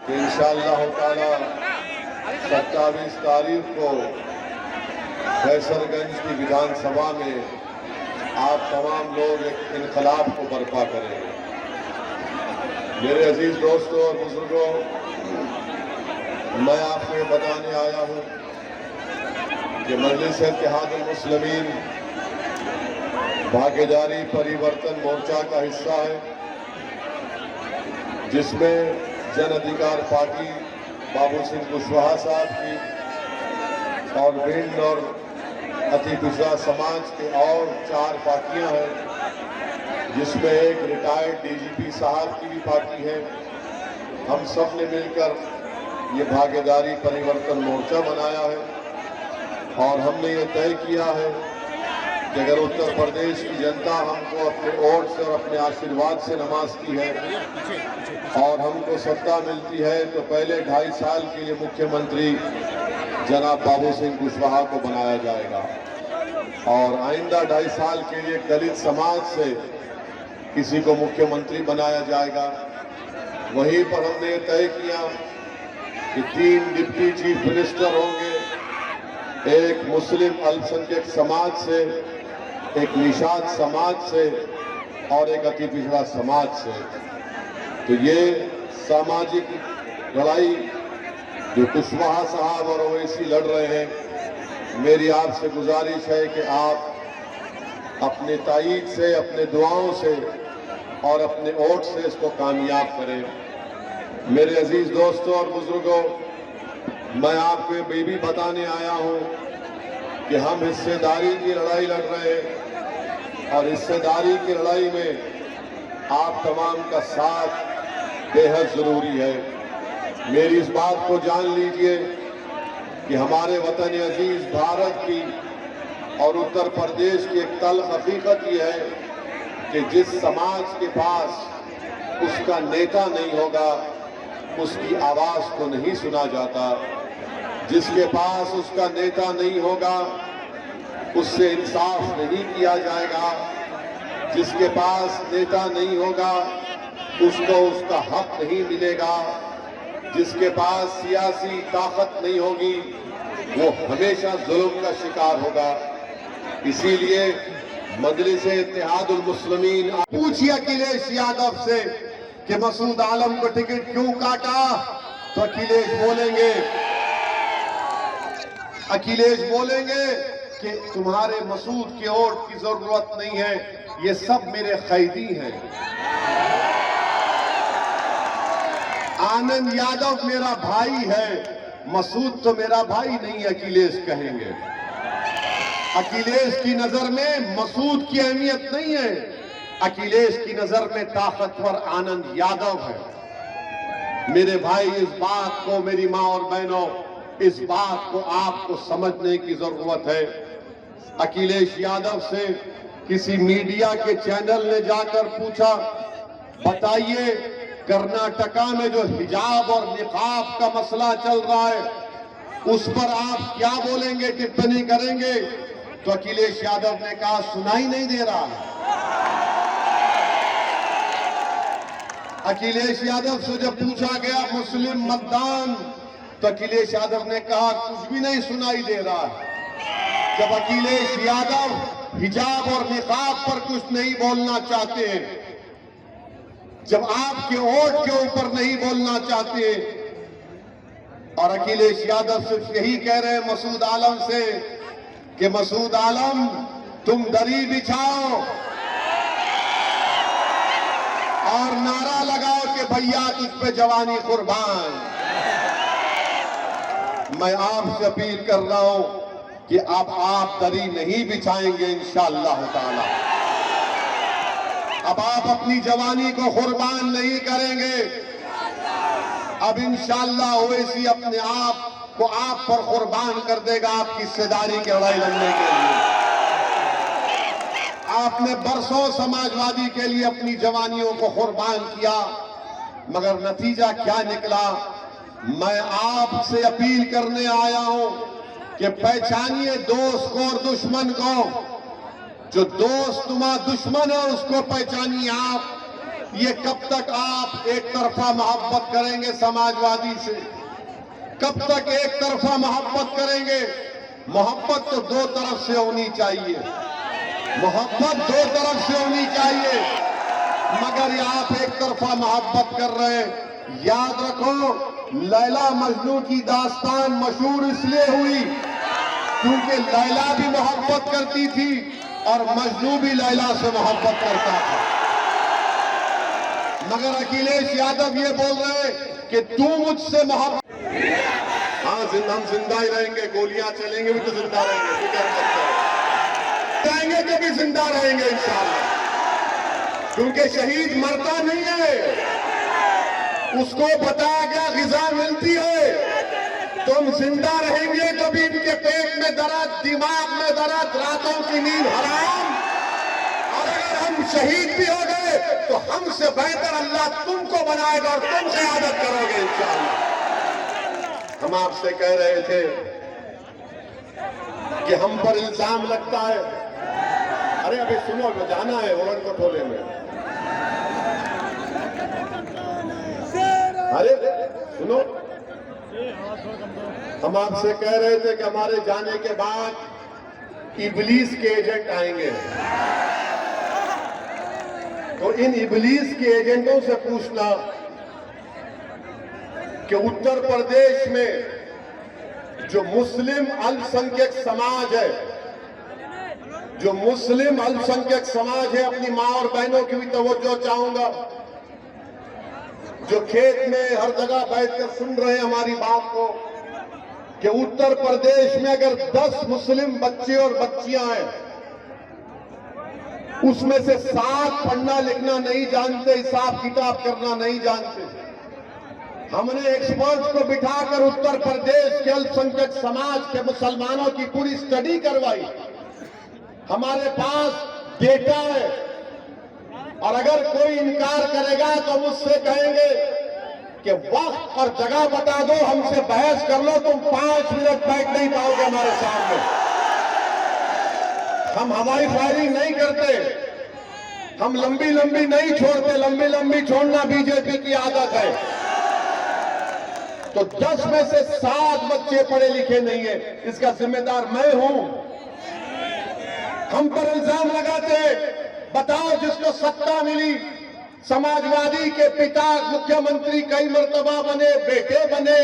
कि इंशाअल्लाह ताला 27 तारीख को कैसरगंज की विधानसभा में आप तमाम लोग एक इनकलाब को बर्पा करेंगे। मेरे अजीज दोस्तों और बुजुर्गों, मैं आपको बताने आया हूं कि मजलिस इत्तेहादुल मुस्लिमीन भागीदारी परिवर्तन मोर्चा का हिस्सा है, जिसमें जन अधिकार पार्टी बाबू सिंह कुशवाहा साहब की और भिंड और अति पिछड़ा समाज के और 4 पार्टियां हैं, जिसमें एक रिटायर्ड डीजीपी साहब की भी पार्टी है। हम सब ने मिलकर ये भागीदारी परिवर्तन मोर्चा बनाया है और हमने ये तय किया है कि अगर उत्तर प्रदेश की जनता हमको अपने वोट से और अपने आशीर्वाद से नवाजती है और हमको सत्ता मिलती है तो पहले 2.5 साल के लिए मुख्यमंत्री जनाब बाबू सिंह कुशवाहा को बनाया जाएगा और आइंदा 2.5 साल के लिए दलित समाज से किसी को मुख्यमंत्री बनाया जाएगा। वहीं पर हमने तय किया कि 3 डिप्टी चीफ मिनिस्टर होंगे, एक मुस्लिम अल्पसंख्यक समाज से, एक निषाद समाज से और एक अति पिछड़ा समाज से। तो ये सामाजिक लड़ाई जो कुशवाहा साहब और ओवैसी लड़ रहे हैं, मेरी आपसे गुजारिश है कि आप अपने ताईद से, अपने दुआओं से और अपने वोट से इसको कामयाब करें। मेरे अजीज दोस्तों और बुजुर्गों, मैं आपको ये भी बताने आया हूं कि हम हिस्सेदारी की लड़ाई लड़ रहे हैं और हिस्सेदारी की लड़ाई में आप तमाम का साथ बेहद जरूरी है। मेरी इस बात को जान लीजिए कि हमारे वतन अजीज भारत की और उत्तर प्रदेश की एक तल्ख हकीकत यह है कि जिस समाज के पास उसका नेता नहीं होगा, उसकी आवाज को नहीं सुना जाता। जिसके पास उसका नेता नहीं होगा, उससे इंसाफ नहीं किया जाएगा। जिसके पास नेता नहीं होगा, उसको उसका हक नहीं मिलेगा। जिसके पास सियासी ताकत नहीं होगी, वो हमेशा जुल्म का शिकार होगा। इसीलिए मजलिस इत्तेहादुल मुस्लिमीन पूछिए अखिलेश यादव से कि मसूद आलम को टिकट क्यों काटा, तो अखिलेश बोलेंगे कि तुम्हारे मसूद के वोट की जरूरत नहीं है, ये सब मेरे कैदी हैं। आनंद यादव मेरा भाई है, मसूद तो मेरा भाई नहीं, अखिलेश कहेंगे। अखिलेश की नजर में मसूद की अहमियत नहीं है, अखिलेश की नजर में ताकतवर आनंद यादव है। मेरे भाई, इस बात को, मेरी मां और बहनों, इस बात को आपको समझने की जरूरत है। अखिलेश यादव से किसी मीडिया के चैनल ने जाकर पूछा, बताइए कर्नाटका में जो हिजाब और निकाब का मसला चल रहा है, उस पर आप क्या बोलेंगे, टिप्पणी करेंगे? तो अखिलेश यादव ने कहा, सुनाई नहीं दे रहा है। अखिलेश यादव से जब पूछा गया मुस्लिम मतदान, तो अखिलेश यादव ने कहा, कुछ भी नहीं सुनाई दे रहा है। जब अखिलेश यादव हिजाब और निकाब पर कुछ नहीं बोलना चाहते, जब आपके वोट के ऊपर नहीं बोलना चाहते, और अखिलेश यादव सिर्फ यही कह रहे हैं मसूद आलम से कि मसूद आलम तुम दरी बिछाओ और नारा लगाओ कि भैया तुझ पे जवानी कुर्बान। मैं आपसे अपील कर रहा हूं कि अब आप दरी नहीं बिछाएंगे इंशाअल्लाह ताला। अब आप अपनी जवानी को कुर्बान नहीं करेंगे। अब इंशाअल्लाह ओवैसी अपने आप को आप पर कुर्बान कर देगा आपकी हिस्सेदारी की लड़ाई लड़ने के लिए। आपने बरसों समाजवादी के लिए अपनी जवानियों को कुर्बान किया, मगर नतीजा क्या निकला? मैं आपसे अपील करने आया हूं कि पहचानिए दोस्त को और दुश्मन को। जो दोस्त तुम्हारा दुश्मन है उसको पहचानिए आप, ये कब तक आप एक तरफा मोहब्बत करेंगे समाजवादी से? कब तक एक तरफा मोहब्बत करेंगे? मोहब्बत तो दो तरफ से होनी चाहिए, मोहब्बत दो तरफ से होनी चाहिए, मगर ये आप एक तरफा मोहब्बत कर रहे हैं। याद रखो, लैला मजनू की दास्तान मशहूर इसलिए हुई क्योंकि लैला भी मोहब्बत करती थी और मजनू भी लैला से मोहब्बत करता था। मगर अखिलेश यादव ये बोल रहे हैं कि तू मुझसे मोहब्बत, हाँ हम जिंदा ही रहेंगे, गोलियां चलेंगे भी तो जिंदा रहेंगे, फिक्र मत करो, जाएंगे तो भी जिंदा रहेंगे इंशाअल्लाह, क्योंकि शहीद मरता नहीं है, उसको बताया गया ग़िज़ा मिलती है। तुम जिंदा रहेंगे तो भी इनके पेट में दर्द, दिमाग में दर्द, रातों की नींद हराम, और अगर हम शहीद भी हो गए तो हमसे बेहतर अल्लाह तुमको बनाएगा और तुम शहादत करोगे इंशाअल्लाह। हम आपसे कह रहे थे कि हम पर इल्जाम लगता है, अरे अभी सुनो, जाना है ओरन कटोले में, अरे सुनो, हम आपसे कह रहे थे कि हमारे जाने के बाद इबलीस के एजेंट आएंगे, तो इन इबलीस के एजेंटों से पूछना कि उत्तर प्रदेश में जो मुस्लिम अल्पसंख्यक समाज है, जो मुस्लिम अल्पसंख्यक समाज है, अपनी मां और बहनों की भी तवज्जो चाहूंगा, जो खेत में हर जगह बैठकर सुन रहे हैं हमारी बात को, कि उत्तर प्रदेश में अगर 10 मुस्लिम बच्चे और बच्चियां हैं, उसमें से 7 पढ़ना लिखना नहीं जानते, हिसाब किताब करना नहीं जानते। हमने एक्सपर्ट्स को बिठाकर उत्तर प्रदेश के अल्पसंख्यक समाज के मुसलमानों की पूरी स्टडी करवाई, हमारे पास डेटा है, और अगर कोई इनकार करेगा तो मुझसे कहेंगे कि वक्त और जगह बता दो, हमसे बहस कर लो, तुम 5 मिनट बैठ नहीं पाओगे हमारे सामने। हम हवाई फायरिंग नहीं करते, हम लंबी लंबी नहीं छोड़ते, लंबी लंबी छोड़ना बीजेपी की आदत है। तो 10 में से 7 बच्चे पढ़े लिखे नहीं है, इसका जिम्मेदार मैं हूं। हम पर इल्जाम लगाते, बताओ जिसको सत्ता मिली, समाजवादी के पिता मुख्यमंत्री कई मर्तबा बने, बेटे बने,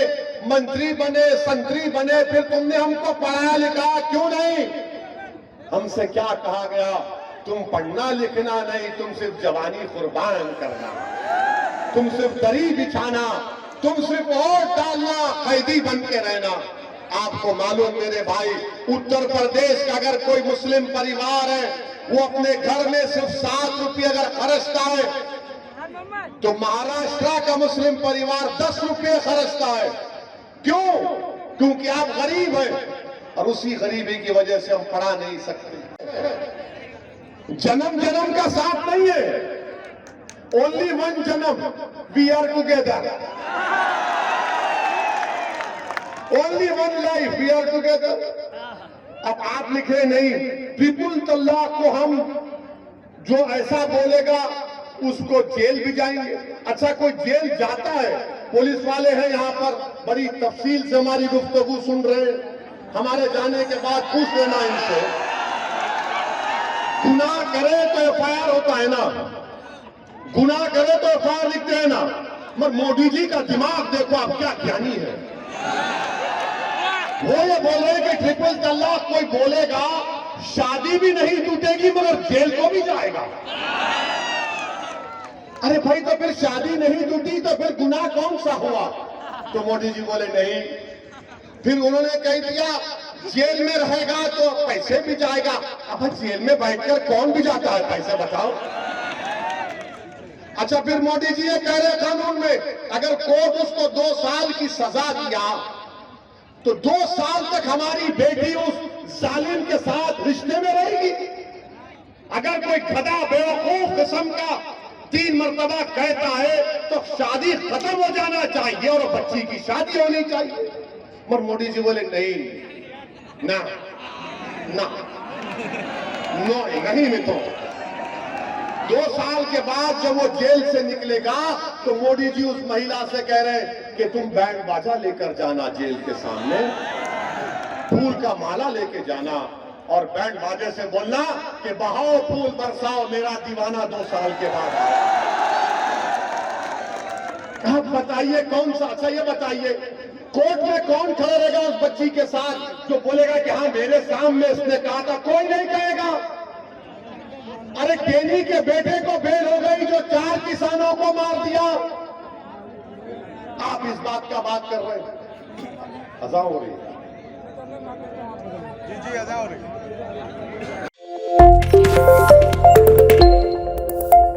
मंत्री बने, संतरी बने, फिर तुमने हमको पढ़ाया लिखा क्यों नहीं? हमसे क्या कहा गया? तुम पढ़ना लिखना नहीं, तुम सिर्फ जवानी कुर्बान करना, तुम सिर्फ दरी बिछाना, तुम सिर्फ वोट डालना, कैदी बन के रहना। आपको मालूम मेरे भाई, उत्तर प्रदेश का अगर कोई मुस्लिम परिवार है, वो अपने घर में सिर्फ 7 रुपये अगर खर्चता है, तो महाराष्ट्र का मुस्लिम परिवार 10 रुपये खर्चता है। क्यों? क्योंकि आप गरीब हैं, और उसी गरीबी की वजह से हम पढ़ा नहीं सकते। जन्म जन्म का साथ नहीं है, ओनली वन जन्म, we are together, only one life, we are together. अब आप लिखे नहीं, ट्रिपल तलाक को हम, जो ऐसा बोलेगा उसको जेल भी जाएंगे। अच्छा, कोई जेल जाता है? पुलिस वाले हैं यहाँ पर, बड़ी तफसील से हमारी गुफ्तगू सुन रहे हैं, हमारे जाने के बाद पूछ लेना इनसे। गुनाह करे तो एफआईआर होता है ना, गुनाह करे तो एफआईआर लिखते हैं ना, मगर मोदी जी का दिमाग देखो आप, क्या ज्ञानी है। वो ये बोल रहे कि ट्रिपल तलाक कोई बोलेगा, शादी भी नहीं टूटेगी मगर जेल को भी जाएगा। अरे भाई, तो फिर शादी नहीं टूटी तो फिर गुनाह कौन सा हुआ? तो मोदी जी बोले नहीं। फिर उन्होंने कह दिया जेल में रहेगा तो पैसे भी जाएगा। अब जेल में बैठकर कौन भी जाता है पैसे, बताओ। अच्छा, फिर मोदी जी ये कह रहे कानून में, अगर कोर्ट उसको 2 साल की सजा दिया तो 2 साल तक हमारी बेटी उस जालिम के साथ रिश्ते में रहेगी। अगर कोई गधा बेवकूफ किस्म का 3 मरतबा कहता है तो शादी खत्म हो जाना चाहिए और बच्ची की शादी होनी चाहिए। मगर मोदी जी बोले नहीं, ना ना, नो नहीं मित्रों, 2 साल के बाद जब वो जेल से निकलेगा तो मोदी जी उस महिला से कह रहे हैं कि तुम बैंड बाजा लेकर जाना जेल के सामने, फूल का माला लेके जाना और बैंड बाजे से बोलना कि बहाओ फूल बरसाओ मेरा दीवाना 2 साल के बाद आया। आप बताइए कौन सा, अच्छा ये बताइए कोर्ट में कौन खड़ा रहेगा उस बच्ची के साथ जो बोलेगा कि हाँ मेरे सामने इसने कहा था? कोई नहीं कहेगा। अरे केनी के बेटे को बेल हो गई जो 4 किसानों को मार दिया, आप इस बात का बात कर रहे हैं। अज़ा हो रही है। जी अज़ा हो रही है।